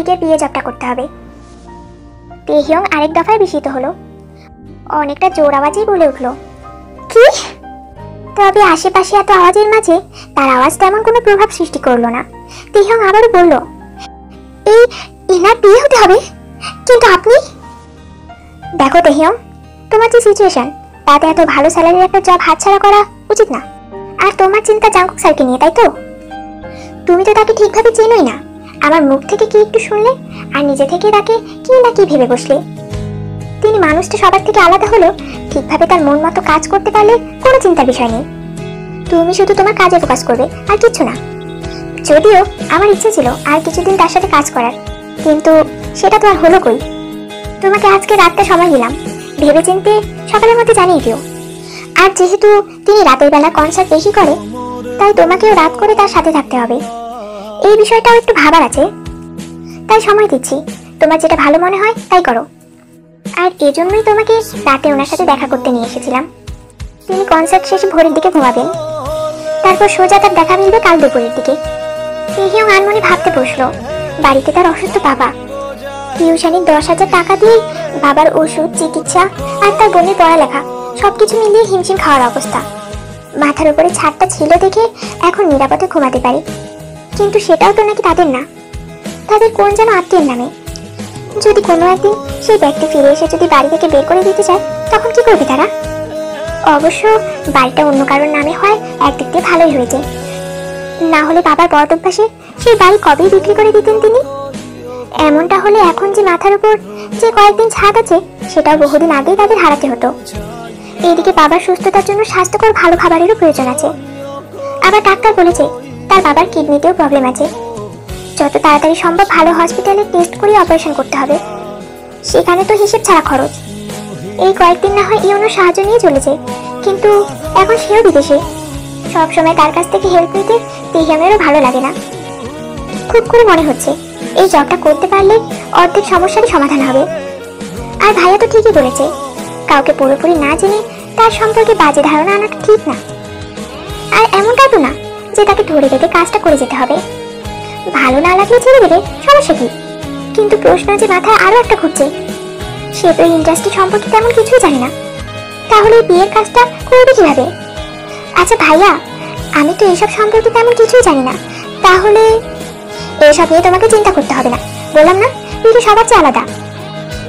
ভিকের বিয়ে জবটা করতে হবে। তেহিয়ং আরেক দফায় বিস্মিত হলো, অনেকটা জোর আওয়াজেই বলে উঠল, কি? তবে আশেপাশে এত আওয়াজের মাঝে তার আওয়াজ তেমন কোনো প্রভাব সৃষ্টি করলো না। তেহিয়ং আবারও বলল, এই ইনার বিয়ে হতে হবে? কিন্তু আপনি? দেখো তেহিয়ং, তোমার যে সিচুয়েশন তাতে এত ভালো স্যালারির একটা জব হাতছাড়া করা উচিত না। আর তোমার চিন্তা জাংকুক স্যারকে নিয়ে, তাই তো? তুমি তো তাকে ঠিকভাবে চেনোই না। আমার মুখ থেকে কি একটু শুনলে আর নিজে থেকে তাকে কি না কি ভেবে বসলে। তিনি মানুষটা সবার থেকে আলাদা হলেও ঠিকভাবে তার মন মতো কাজ করতে পারলে কোনো চিন্তার বিষয় নেই। তুমি শুধু তোমার কাজে ফোকাস করবে, আর কিচ্ছু না। যদিও আমার ইচ্ছে ছিল আর কিছুদিন তার সাথে কাজ করার, কিন্তু সেটা তো আর হলো কই। তোমাকে আজকে রাতটা সময় দিলাম, ভেবেচিন্তে সকালের মধ্যে জানিয়ে দিও। আর যেহেতু তিনি রাতের বেলা কনসার্ট বেশি করে, তাই তোমাকেও রাত করে তার সাথে থাকতে হবে। এই বিষয়টাও একটু ভাবার আছে, তাই সময় দিচ্ছি। তোমার যেটা ভালো মনে হয় তাই করো। আর এজন্যই তোমাকে রাতে ওনার সাথে দেখা করতে নিয়ে এসেছিলাম। তিনি কনসার্ট শেষে ভোরের দিকে ঘুমাবেন, তারপর সোজা তার দেখা মিলবে কাল দুপুরের দিকে। তেহিয়ং আনমনে ভাবতে বসলো, বাড়িতে তার অসুস্থ বাবা, টিউশনির 10,000 টাকা দিয়ে বাবার ওষুধ, চিকিৎসা আর তার বোনের পড়ালেখা সবকিছু মিলিয়ে হিমশিম খাওয়ার অবস্থা। মাথার উপরে ছাদটা ছিল দেখে এখন নিরাপদে ঘুমাতে পারি, কিন্তু সেটাও তো নাকি তাদের না, তাদের কোন যেন আত্মীয়ের নামে। যদি কোনো একদিন সেই ব্যক্তি ফিরে এসে যদি বাড়ি থেকে বের করে দিতে চায়, তখন কি করবে তারা? অবশ্য বাড়িটা অন্য কারোর নামে হয় একদিক দিয়ে ভালোই হয়েছে, না হলে বাবার বদ অভ্যাসে সেই বাড়ি কবেই বিক্রি করে দিতেন তিনি। এমনটা হলে এখন যে মাথার উপর যে কয়েকদিন ছাদ আছে, সেটাও বহুদিন আগেই তাদের হারাতে হতো। এইদিকে বাবার সুস্থতার জন্য স্বাস্থ্যকর ভালো খাবারেরও প্রয়োজন আছে। আবার ডাক্তার বলেছে তার বাবার কিডনিতেও প্রবলেম আছে। যত তাড়াতাড়ি সম্ভব ভালো হসপিটালে টেস্ট করে অপারেশন করতে হবে। সেখানে তো হিসেব ছাড়া খরচ। এই কয়েকদিন না হয় ইউনোর সাহায্য নিয়ে চলেছে, কিন্তু এখন সেও বিদেশে। সবসময় তার কাছ থেকে হেল্প নিতে তেহিয়ংয়েরও ভালো লাগে না। খুব করে মনে হচ্ছে এই জবটা করতে পারলে অর্ধেক সমস্যারই সমাধান হবে। আর ভাইয়া তো ঠিকই বলেছে, কাউকে পুরোপুরি না জেনে তার সম্পর্কে বাজে ধারণা আনাটা ঠিক না। আর এমনটা তো না যে তাকে ধরে বেঁধে কাজটা করে যেতে হবে। ভালো না লাগলে ছেড়ে দেবে, সমস্যা কি? কিন্তু প্রশ্ন যে মাথায় আরো একটা ঘুরছে, সে তো ইন্ডাস্ট্রি সম্পর্কে তেমন কিছুই জানে না, তাহলে বিয়ের কাজটা করবে কিভাবে? আচ্ছা ভাইয়া, আমি তো এইসব সম্পর্কে তেমন কিছুই জানি না, তাহলে এইসব নিয়ে তোমাকে চিন্তা করতে হবে না। বললাম না, কিন্তু সবার চেয়ে আলাদা।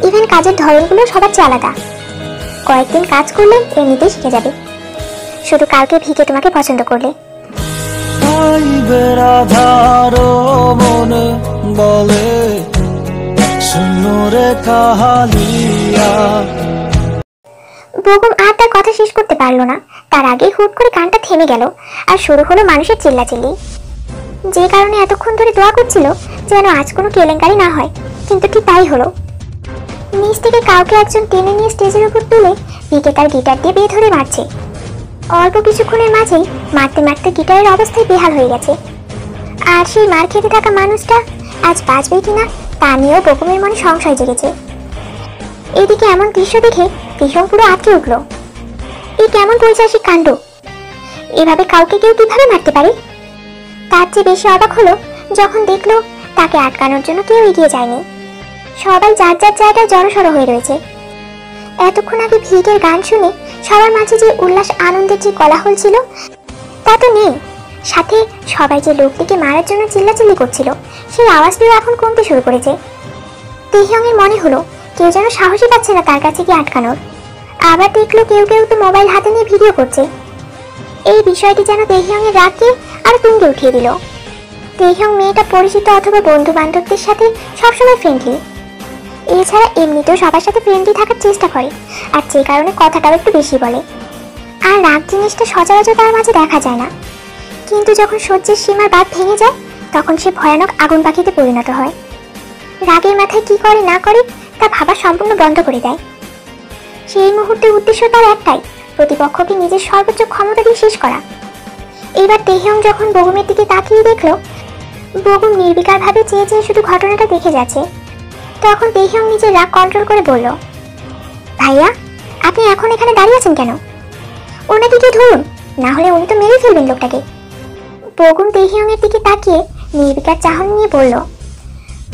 ইভেন কাজের ধরনগুলো সবার চেয়ে আলাদা। কয়েকদিন কাজ করলে এমনিতেই শিখে যাবে। শুধু কালকে ভিকে তোমাকে পছন্দ করলে। বেগম আর তার কথা শেষ করতে পারলো না, তার আগেই হুট করে গানটা থেমে গেল আর শুরু হলো মানুষের চিল্লাচিল্লি। যে কারণে এতক্ষণ ধরে দোয়া করছিল যেন আজ কোনো কেলেঙ্কারি না হয়, কিন্তু ঠিক তাই হলো। নিচ থেকে কাউকে একজন টেনে নিয়ে স্টেজের উপর তুলে ভিকে তার গিটার দিয়ে বেধরে মারছে। অল্প কিছুক্ষণের মাঝেই মারতে মারতে গিটারের অবস্থায় বেহাল হয়ে গেছে। আর সেই মার খেতে থাকা মানুষটা আজ বাঁচবে কিনা তা নিয়েও বেগমের মনে সংশয় জেগেছে। এদিকে এমন দৃশ্য দেখে তেহিয়ং পুরো আটকে উঠল। এই কেমন পৈশাচিক কাণ্ড! এভাবে কাউকে কেউ কিভাবে মারতে পারে? তার চেয়ে বেশি অবাক হলো যখন দেখলো তাকে আটকানোর জন্য কেউ এগিয়ে যায়নি। সবাই যার যার জায়গায় জড়সড় হয়ে রয়েছে। এতক্ষণ আগে ভিকের গান শুনে সবার মাঝে যে উল্লাস আনন্দের যে কোলাহল ছিল তা তো নেই। সাথে সবাই যে লোকটিকে মারার জন্য চিল্লাচিল্লি করছিল, সেই আওয়াজটিও এখন কমতে শুরু করেছে। তেহিয়ংয়ের মনে হলো কেউ যেন সাহসী পাচ্ছে না তার কাছে গিয়ে আটকানোর। আবার দেখলো কেউ কেউ তো মোবাইল হাতে নিয়ে ভিডিও করছে। এই বিষয়টি যেন তেহিয়ংয়ের রাগকে আরো তুঙ্গে উঠিয়ে দিল। তেহিয়ং মেয়েটা পরিচিত অথবা বন্ধু বান্ধবদের সাথে সবসময় ফ্রেন্ডলি, এছাড়া এমনিতেও সবার সাথে ফ্রেন্ডলি থাকার চেষ্টা করে, আর যে কারণে কথাটাও একটু বেশি বলে। আর রাগ জিনিসটা সচরাচর তার মাঝে দেখা যায় না, কিন্তু যখন সহ্যের সীমার বাঁধ ভেঙে যায় তখন সে ভয়ানক আগুন পাখিতে পরিণত হয়। রাগের মাথায় কি করে না করে তা ভাবা সম্পূর্ণ বন্ধ করে দেয়। সেই মুহূর্তের উদ্দেশ্য তার একটাই, প্রতিপক্ষকে নিজের সর্বোচ্চ ক্ষমতা দিয়ে শেষ করা। এইবার তেহিয়ং যখন বেগমের দিকে তাকিয়ে দেখল বেগম নির্বিকারভাবে চেয়ে চেয়ে শুধু ঘটনাটা দেখে যাচ্ছে, তখন তেহিয়ং নিজের রাগ কন্ট্রোল করে বলল, ভাইয়া আপনি এখন এখানে দাঁড়িয়ে আছেন কেন? ওনাকে কি ধরুন, না হলে উনি তো মেরে ফেলবেন লোকটাকে। বেগম তেহিয়ং এর দিকে তাকিয়ে নির্বিকার চাহনি নিয়ে বলল,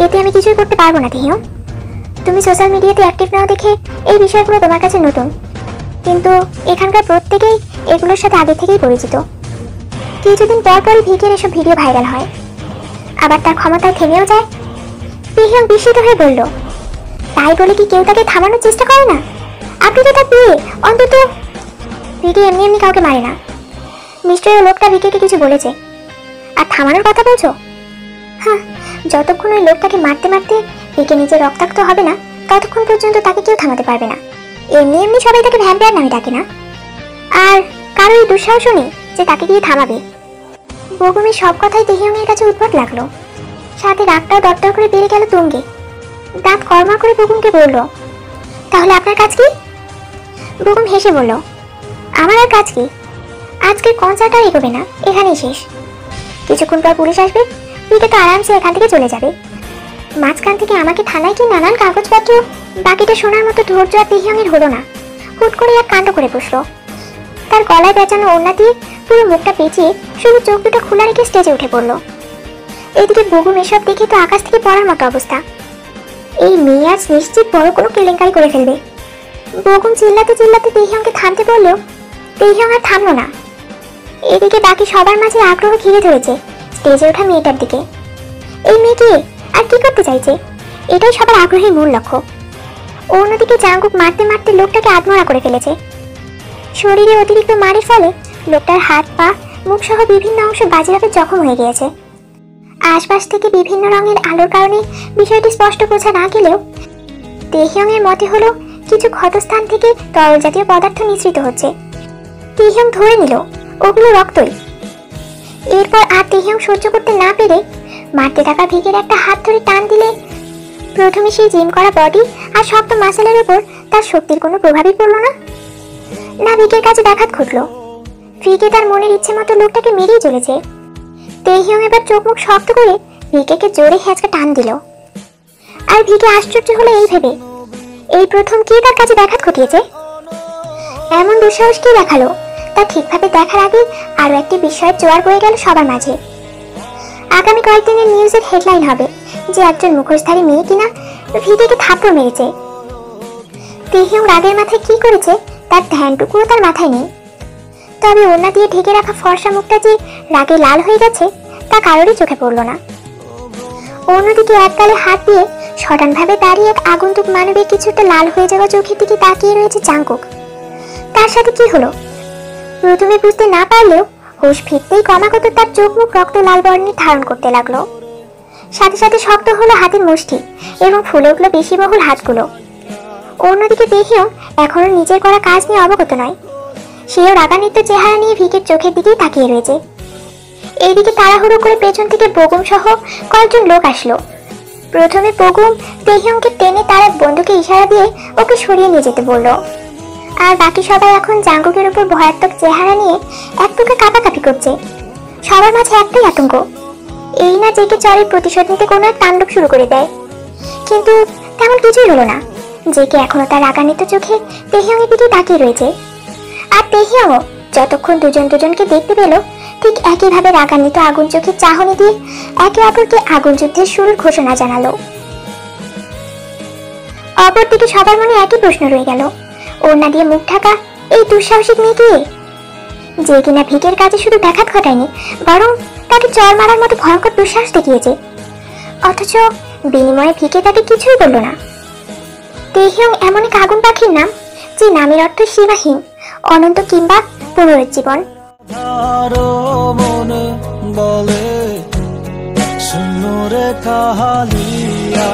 এতে আমি কিছুই করতে পারবো না তেহিয়ং। তুমি সোশ্যাল মিডিয়াতে অ্যাক্টিভ নাও দেখে এই বিষয়গুলো তোমার কাছে নতুন, কিন্তু এখানকার প্রত্যেকেই এগুলোর সাথে আগে থেকেই পরিচিত। কিছুদিন পর পরই ভিকের এসব ভিডিও ভাইরাল হয়, আবার তার ক্ষমতায় থেমেও যায়। তেহিয়ং বিস্মিত হয়ে বলল, তাই বলে কি কেউ তাকে থামানোর চেষ্টা করে না? আপনি তো তার বিয়ে, অন্তত। ভিকে এমনি এমনি কাউকে মারে না, নিশ্চয়ই লোকটা ভিকেকে কিছু বলেছে। আর থামানোর কথা বলছো? হ্যাঁ, যতক্ষণ ওই লোকটাকে মারতে মারতে ভিকে নিজে রক্তাক্ত হবে না, ততক্ষণ পর্যন্ত তাকে কেউ থামাতে পারবে না। এমনি এমনি সবাই তাকে ভ্যাম্পায়ার নামে ডাকে না, আর কারো এই দুঃসাহসও নেই যে তাকে দিয়ে থামাবে। বগুমের সব কথাই তেহিয়ংয়ের কাছে উদ্ভট লাগলো, সাথে রাগটাও দরদর করে বেড়ে গেল তুঙ্গে। দাঁত কর্মা করে বগুমকে বলল, তাহলে আপনার কাজ কি? বগুম হেসে বলল, আমার আর কাজ কি? আজকের কনসার্ট আর এগোবে না, এখানেই শেষ। কিছুক্ষণ পর পুলিশ আসবে, ভিকে তো আরামসে এখান থেকে চলে যাবে। মাঝখান থেকে আমাকে থানায় কি নানান কাগজপত্র, বাকিটা শোনার মতো ধৈর্য আর তেহিয়ংয়ের হলো না। হুট করে এক কাণ্ড করে বসলো। তার গলায় পেঁচানো ওড়না দিয়ে পুরো মুখটা পেঁচিয়ে শুধু চোখ দুটো খোলা রেখে স্টেজে উঠে পড়লো। এদিকে বগুম এসব দেখে তো আকাশ থেকে পড়ার মতো অবস্থা। এই মেয়ে আজ নিশ্চিত বড় কোনো কেলেঙ্কারি করে ফেলবে। বগুম চিল্লাতে চিল্লাতে তেহিয়ংকে থামতে বললেও তেহিয়ং আর থামলো না। এদিকে বাকি সবার মাঝে আগ্রহ ঘিরে ধরেছে স্টেজে ওঠা মেয়েটার দিকে। এই মেয়েকে আর কি করতে চাইছে, এটাই সবার আগ্রহের মূল লক্ষ্য। অন্যদিকে জাঙ্কুক মারতে মারতে লোকটাকে আত্মহত্যা করে ফেলেছে। শরীরে অতিরিক্ত মারের ফলে লোকটার হাত, পা, মুখ সহ বিভিন্ন অংশ বাজেভাবে জখম হয়ে গিয়েছে। আশপাশ থেকে বিভিন্ন রঙের আলোর কারণে বিষয়টি স্পষ্ট বোঝা না গেলেও তেহিয়ংয়ের মতে হলো কিছু ক্ষতস্থান থেকে তরল জাতীয় পদার্থ নিঃসৃত হচ্ছে। তেহিয়ং ধরে নিল ওগুলো রক্তই। এরপর আর তেহিয়ং সহ্য করতে না পেরে মারতে থাকা ভিকের একটা হাত ধরে টান দিলে প্রথমে সেই জিম করা বডি আর শক্ত মাসেলের উপর তার শক্তির কোনো প্রভাবই পড়ল না। না ভিকের কাছে ব্যাঘাত ঘটলো। ভিকে তার মনের ইচ্ছে মতো লোকটাকে মেরেই চলেছে। তেহিয়ং এবার চোখ মুখ শক্ত করে ভিকেকে জোরে হ্যাঁচকা টান দিল। আর ভিকে আশ্চর্য হলো এই ভেবে, এই প্রথম কে তার কাছে ব্যাঘাত ঘটিয়েছে। এমন দুঃসাহস কে দেখালো তা ঠিকভাবে দেখার আগে আরো একটি বিষয়ের জোয়ার বয়ে গেল সবার মাঝে। আগামী কয়েকদিনের নিউজের হেডলাইন হবে যে একজন মুখোশধারী মেয়ে কিনা ভিকেকে থাপ্পড় মেরেছে। তেহিয়ং রাগের মাথায় কি করেছে তার ধ্যানটুকুও তার মাথায় নেই। তবে ওড়না দিয়ে ঢেকে রাখা ফর্সা মুখটা যে রাগে লাল হয়ে গেছে তা কারোরই চোখে পড়ল না। অন্যদিকে এক গালে হাত দিয়ে সটানভাবে দাঁড়িয়ে এক আগন্তুক মানবের কিছুটা লাল হয়ে যাওয়া চোখের দিকে তাকিয়ে রয়েছে জাঙ্কুক। তার সাথে কি হলো প্রথমে বুঝতে না পারলেও হুঁশ ফিরতেই ক্রমাগত তার চোখ মুখ রক্ত লাল বর্ণের ধারণ করতে লাগলো। সাথে সাথে শক্ত হলো হাতের মুষ্টি এবং ফুলে উঠলো পেশিবহুল হাতগুলো। অন্যদিকে তেহিয়ং এখনো নিজের করা কাজ নিয়ে অবগত নয়। সেও রাগান্বিত চেহারা নিয়ে ভিকের চোখের দিকেই তাকিয়ে রয়েছে। এইদিকে তাড়াহুড়ো করে পেছন থেকে বগুম সহ কয়েকজন লোক আসলো। প্রথমে বগুম তেহিয়ংকে টেনে তার এক বন্ধুকে ইশারা দিয়ে ওকে সরিয়ে নিয়ে যেতে বলল। আর বাকি সবাই এখন জাঙ্কুকের উপর ভয়াত্মক চেহারা নিয়ে এক প্রকার কাঁপাকাঁপি করছে। সবার মাঝে একটাই আতঙ্ক, এই না জেকে চরের প্রতিশোধ নিতে কোনো এক তাণ্ডব শুরু করে দেয়। কিন্তু তেমন কিছুই হলো না। জেকে এখনো তার রাগান্বিত চোখে তেহিয়ংয়ের দিকে তাকিয়ে রয়েছে। আর তেহিয়ংও যতক্ষণ দুজন দুজনকে দেখতে পেল ঠিক একইভাবে রাগান্বিত আগুন চোখে চাহনি দিয়ে একে অপরকে আগুন যুদ্ধের শুরুর ঘোষণা জানালো। অপরদিকে সবার মনে একই প্রশ্ন রয়ে গেল, ওড়না দিয়ে মুখ ঢাকা এই দুঃসাহসিক মেয়ে কে, যে কিনা ভিকের কাজে শুধু ব্যাঘাত ঘটায়নি বরং তাকে চর মারার মতো ভয়ঙ্কর দুঃসাহস দেখিয়েছে। অথচ বিনিময়ে ভিকে তাকে কিছুই বলল না। তেহিয়ং এমন এক আগুন পাখির নাম যে নামের অর্থ সীমাহীন, অনন্ত কিংবা পুনরুজ্জীবন। মনে বলে শুনো রে কাহালিয়া